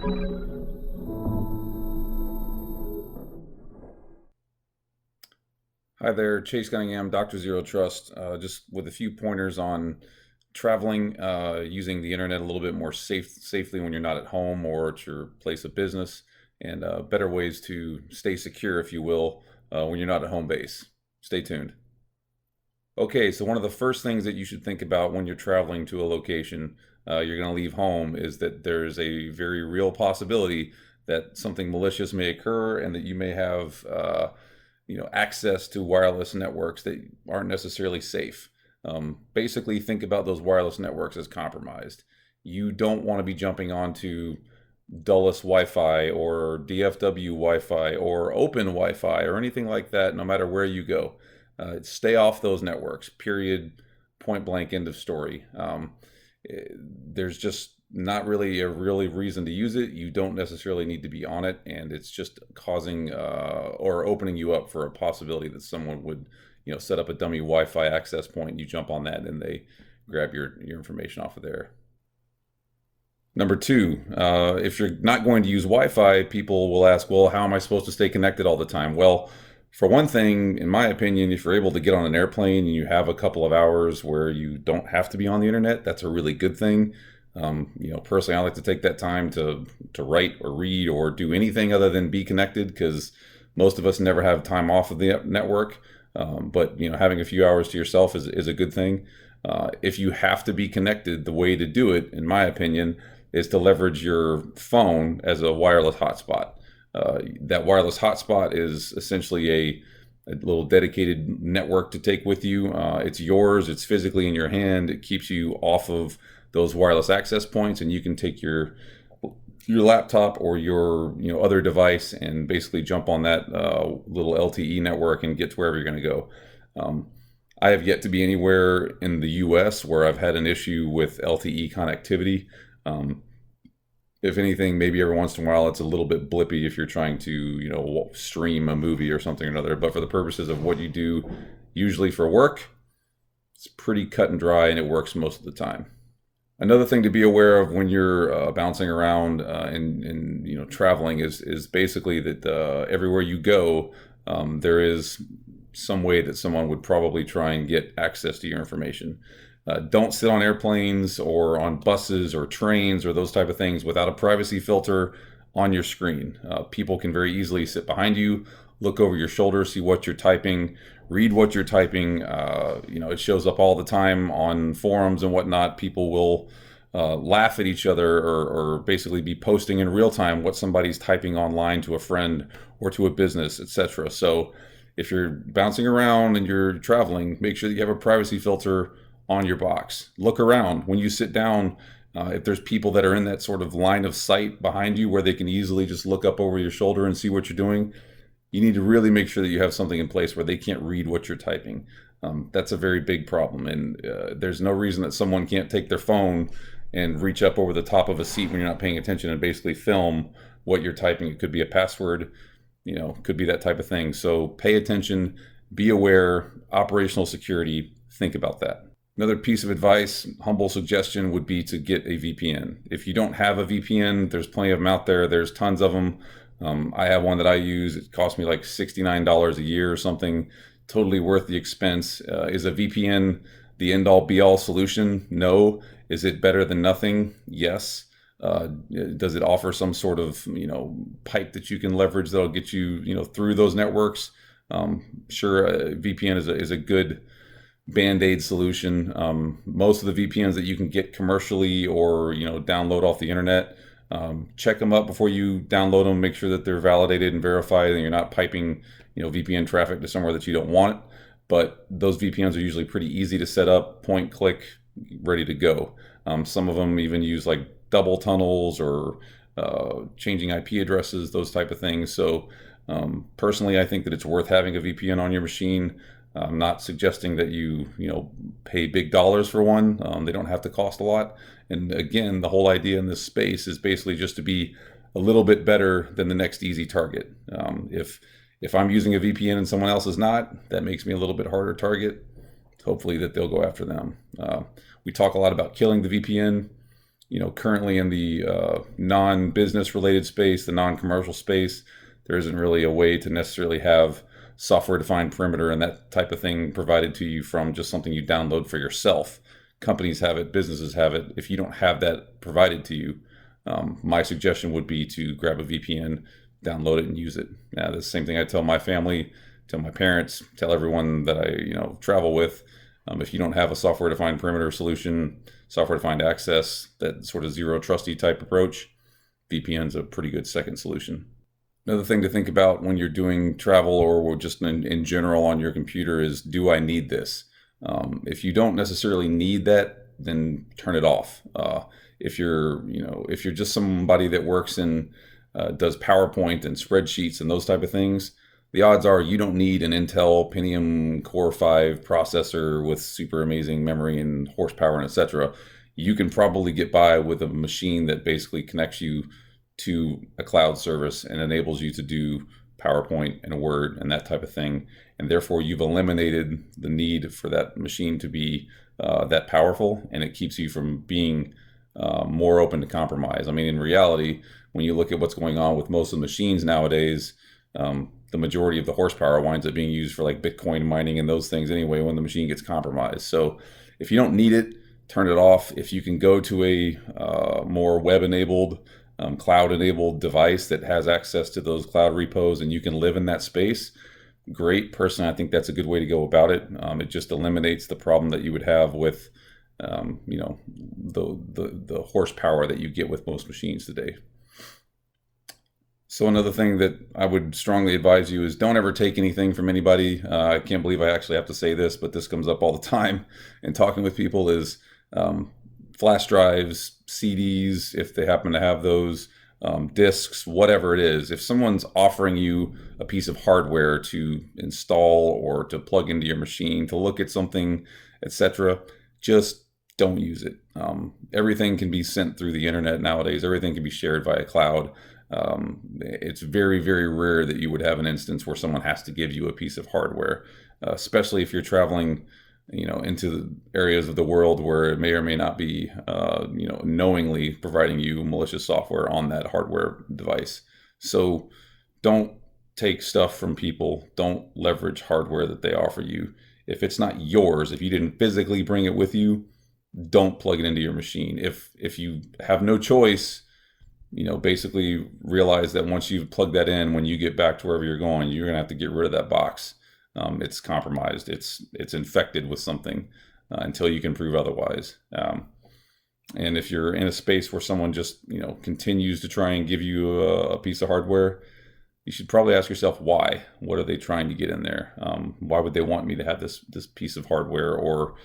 Hi there, Chase Cunningham, Dr. Zero Trust. Just with a few pointers on traveling, using the internet a little bit more safely when you're not at home or at your place of business, and better ways to stay secure, if you will, when you're not at home base. Stay tuned. Okay, so one of the first things that you should think about when you're traveling to a location, you're going to leave home, is that there's a very real possibility that something malicious may occur and that you may have access to wireless networks that aren't necessarily safe. Basically, think about those wireless networks as compromised. You don't want to be jumping onto Dulles Wi-Fi or DFW Wi-Fi or Open Wi-Fi or anything like that, no matter where you go. Stay off those networks, period, point blank, end of story. There's just not really a really reason to use it. You don't necessarily need to be on it, and it's just causing or opening you up for a possibility that someone would, set up a dummy Wi-Fi access point. You jump on that, and they grab your information off of there. Number two, if you're not going to use Wi-Fi, people will ask, well, how am I supposed to stay connected all the time? Well, for one thing, in my opinion, if you're able to get on an airplane and you have a couple of hours where you don't have to be on the internet, that's a really good thing. Personally, I like to take that time to write or read or do anything other than be connected, because most of us never have time off of the network. But having a few hours to yourself is a good thing. If you have to be connected, the way to do it, in my opinion, is to leverage your phone as a wireless hotspot. That wireless hotspot is essentially a little dedicated network to take with you. It's yours. It's physically in your hand. It keeps you off of those wireless access points, and you can take your laptop or your other device and basically jump on that little LTE network and get to wherever you're going to go. I have yet to be anywhere in the U.S. where I've had an issue with LTE connectivity. If anything, maybe every once in a while it's a little bit blippy if you're trying to, stream a movie or something or another. But for the purposes of what you do, usually for work, it's pretty cut and dry, and it works most of the time. Another thing to be aware of when you're bouncing around and traveling is basically that everywhere you go, there is some way that someone would probably try and get access to your information. Don't sit on airplanes or on buses or trains or those type of things without a privacy filter on your screen. People can very easily sit behind you, look over your shoulder, see what you're typing, read what you're typing. It shows up all the time on forums and whatnot. People will laugh at each other or basically be posting in real time what somebody's typing online to a friend or to a business, etc. So if you're bouncing around and you're traveling, make sure that you have a privacy filter on your box. Look around when you sit down. If there's people that are in that sort of line of sight behind you where they can easily just look up over your shoulder and see what you're doing, you need to really make sure that you have something in place where they can't read what you're typing. That's a very big problem, and there's no reason that someone can't take their phone and reach up over the top of a seat when you're not paying attention and basically film what you're typing. It could be a password, could be that type of thing. So pay attention, be aware, operational security, think about that. Another piece of advice, humble suggestion, would be to get a VPN. If you don't have a VPN, there's plenty of them out there. There's tons of them. I have one that I use. It cost me like $69 a year or something. Totally worth the expense. Is a VPN the end-all be-all solution? No. Is it better than nothing? Yes. Does it offer some sort of pipe that you can leverage that'll get you through those networks? Sure, VPN is a good band-aid solution. Most of the VPNs that you can get commercially or download off the internet, check them up before you download them. Make sure that they're validated and verified, and you're not piping VPN traffic to somewhere that you don't want. But those VPNs are usually pretty easy to set up, point, click, ready to go. Some of them even use like double tunnels or changing IP addresses, those type of things. So personally, I think that it's worth having a VPN on your machine. I'm not suggesting that you pay big dollars for one. They don't have to cost a lot. And again, the whole idea in this space is basically just to be a little bit better than the next easy target. If I'm using a VPN and someone else is not, that makes me a little bit harder target. Hopefully that they'll go after them. We talk a lot about killing the VPN. currently in the non-business related space, the non-commercial space, there isn't really a way to necessarily have software-defined perimeter and that type of thing provided to you from just something you download for yourself. Companies have it, businesses have it. If you don't have that provided to you, my suggestion would be to grab a VPN, download it, and use it. Now, the same thing I tell my family, tell my parents, tell everyone that I travel with. If you don't have a software-defined perimeter solution, software-defined access, that sort of zero trusty type approach, VPN's a pretty good second solution. Another thing to think about when you're doing travel or just in general on your computer is, do I need this? If you don't necessarily need that, then turn it off. If you're just somebody that works in does PowerPoint and spreadsheets and those type of things, the odds are you don't need an Intel Pentium Core 5 processor with super amazing memory and horsepower and etc. You can probably get by with a machine that basically connects you to a cloud service and enables you to do PowerPoint and Word and that type of thing. And therefore, you've eliminated the need for that machine to be that powerful, and it keeps you from being more open to compromise. I mean, in reality, when you look at what's going on with most of the machines nowadays, the majority of the horsepower winds up being used for like Bitcoin mining and those things anyway when the machine gets compromised. So if you don't need it, turn it off. If you can go to a more web-enabled, cloud-enabled device that has access to those cloud repos and you can live in that space, great. Personally, I think that's a good way to go about it. It just eliminates the problem that you would have with the horsepower that you get with most machines today. So another thing that I would strongly advise you is don't ever take anything from anybody. I can't believe I actually have to say this, but this comes up all the time in talking with people is flash drives, CDs, if they happen to have those, discs, whatever it is. If someone's offering you a piece of hardware to install or to plug into your machine, to look at something, etc., just don't use it. Everything can be sent through the internet nowadays. Everything can be shared via cloud. It's very, very rare that you would have an instance where someone has to give you a piece of hardware, especially if you're traveling, into areas of the world where it may or may not be, knowingly providing you malicious software on that hardware device. So don't take stuff from people. Don't leverage hardware that they offer you. If it's not yours, if you didn't physically bring it with you, don't plug it into your machine. If you have no choice, basically realize that once you've plugged that in, when you get back to wherever you're going, you're gonna have to get rid of that box. It's compromised. It's infected with something until you can prove otherwise. And if you're in a space where someone just continues to try and give you a piece of hardware, you should probably ask yourself why. What are they trying to get in there? Why would they want me to have this piece of hardware or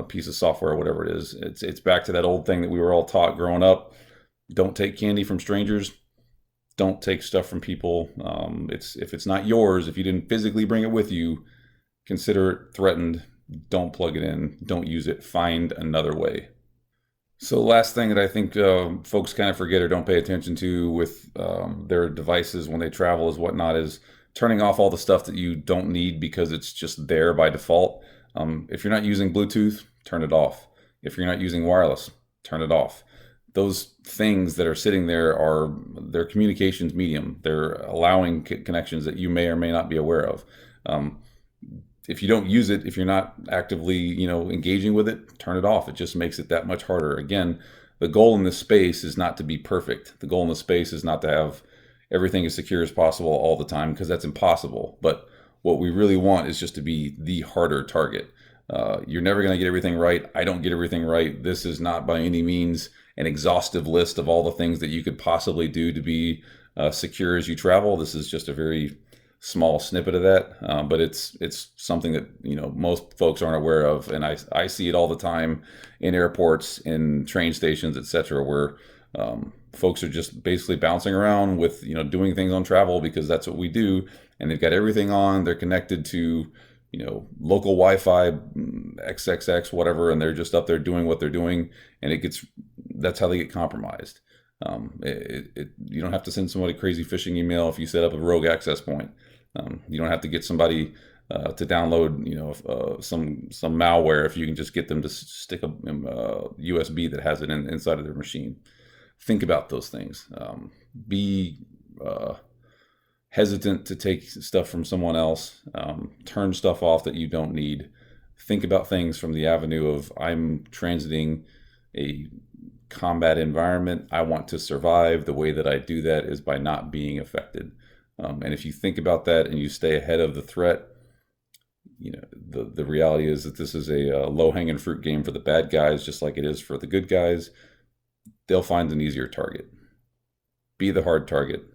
piece of software, or whatever it is? It's back to that old thing that we were all taught growing up. Don't take candy from strangers. Don't take stuff from people. If it's not yours, if you didn't physically bring it with you, consider it threatened. Don't plug it in. Don't use it. Find another way. So last thing that I think folks kind of forget or don't pay attention to with their devices when they travel is whatnot is turning off all the stuff that you don't need because it's just there by default. If you're not using Bluetooth, turn it off. If you're not using wireless, turn it off. Those things that are sitting there are their communications medium. They're allowing connections that you may or may not be aware of. If you don't use it, if you're not actively, engaging with it, turn it off. It just makes it that much harder. Again, the goal in this space is not to be perfect. The goal in this space is not to have everything as secure as possible all the time, because that's impossible. But what we really want is just to be the harder target. You're never going to get everything right. I don't get everything right. This is not by any means an exhaustive list of all the things that you could possibly do to be secure as you travel. This is just a very small snippet of that, but it's something that most folks aren't aware of, and I see it all the time in airports, in train stations, etc., where folks are just basically bouncing around with doing things on travel because that's what we do, and they've got everything on. They're connected to local Wi-Fi, XXX, whatever, and they're just up there doing what they're doing, and that's how they get compromised. You don't have to send somebody a crazy phishing email if you set up a rogue access point. You don't have to get somebody to download, some malware if you can just get them to stick a USB that has it inside of their machine. Think about those things. Be hesitant to take stuff from someone else. Turn stuff off that you don't need. Think about things from the avenue of, I'm transiting a combat environment. I want to survive. The way that I do that is by not being affected. And if you think about that and you stay ahead of the threat, the reality is that this is a low-hanging fruit game for the bad guys, just like it is for the good guys. They'll find an easier target. Be the hard target.